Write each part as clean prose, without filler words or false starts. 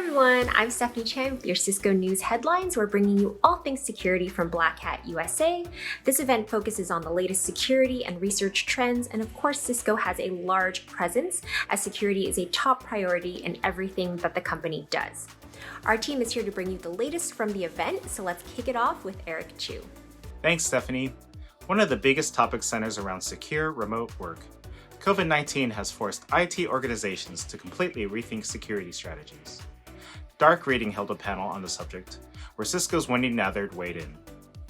everyone, I'm Stephanie Chen with your Cisco News headlines. We're bringing you all things security from Black Hat USA. This event focuses on the latest security and research trends, and of course, Cisco has a large presence as security is a top priority in everything that the company does. Our team is here to bring you the latest from the event, so let's kick it off with Eric Chu. Thanks, Stephanie. One of the biggest topics centers around secure remote work. COVID-19 has forced IT organizations to completely rethink security strategies. Dark Reading held a panel on the subject, where Cisco's Wendy Nathard weighed in.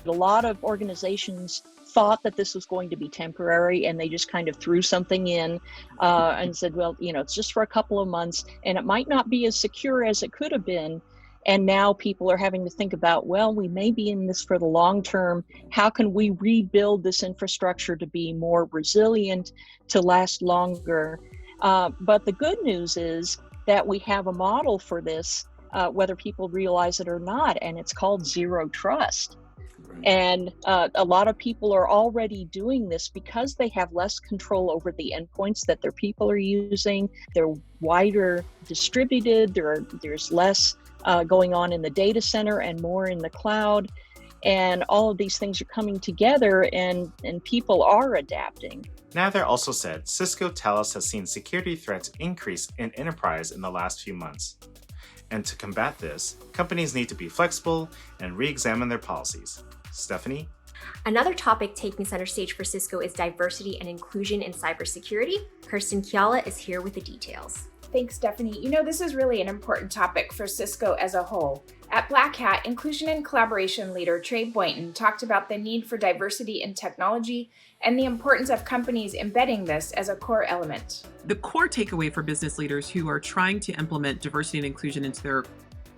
A lot of organizations thought that this was going to be temporary, and they just kind of threw something in and said, well, it's just for a couple of months, and it might not be as secure as it could have been. And now people are having to think about, well, we may be in this for the long term. How can we rebuild this infrastructure to be more resilient, to last longer? But the good news is that we have a model for this, whether people realize it or not, and it's called Zero Trust. And a lot of people are already doing this because they have less control over the endpoints that their people are using. They're wider distributed. There's less going on in the data center and more in the cloud. And all of these things are coming together, and people are adapting. Nathard also said Cisco Talos has seen security threats increase in enterprise in the last few months. And to combat this, companies need to be flexible and re-examine their policies. Stephanie? Another topic taking center stage for Cisco is diversity and inclusion in cybersecurity. Kirsten Kiala is here with the details. Thanks, Stephanie. This is really an important topic for Cisco as a whole. At Black Hat, Inclusion and Collaboration leader Trey Boynton talked about the need for diversity in technology and the importance of companies embedding this as a core element. The core takeaway for business leaders who are trying to implement diversity and inclusion into their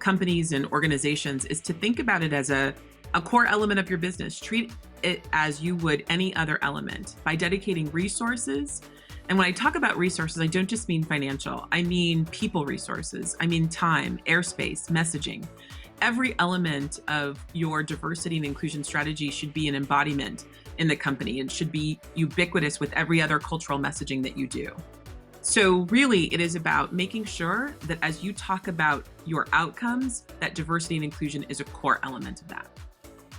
companies and organizations is to think about it as a core element of your business. Treat it as you would any other element by dedicating resources. And when I talk about resources, I don't just mean financial. I mean people resources. I mean time, airspace, messaging. Every element of your diversity and inclusion strategy should be an embodiment in the company and should be ubiquitous with every other cultural messaging that you do. So really, it is about making sure that as you talk about your outcomes, that diversity and inclusion is a core element of that.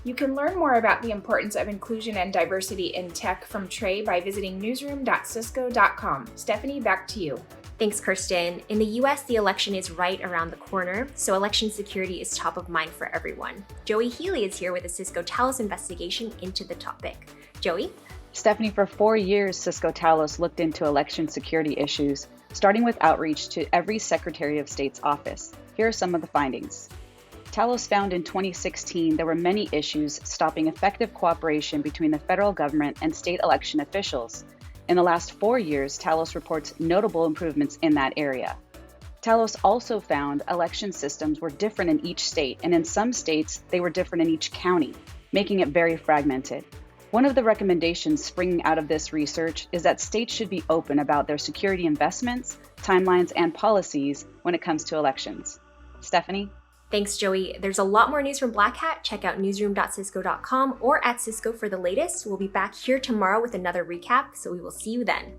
You can learn more about the importance of inclusion and diversity in tech from Trey by visiting newsroom.cisco.com. Stephanie, back to you. Thanks, Kirsten. In the US, the election is right around the corner, so election security is top of mind for everyone. Joey Healy is here with a Cisco Talos investigation into the topic. Joey? Stephanie, for 4 years, Cisco Talos looked into election security issues, starting with outreach to every Secretary of State's office. Here are some of the findings. Talos found in 2016 there were many issues stopping effective cooperation between the federal government and state election officials. In the last 4 years, Talos reports notable improvements in that area. Talos also found election systems were different in each state, and in some states, they were different in each county, making it very fragmented. One of the recommendations springing out of this research is that states should be open about their security investments, timelines, and policies when it comes to elections. Stephanie? Thanks, Joey. There's a lot more news from Black Hat. Check out newsroom.cisco.com or at Cisco for the latest. We'll be back here tomorrow with another recap, so we will see you then.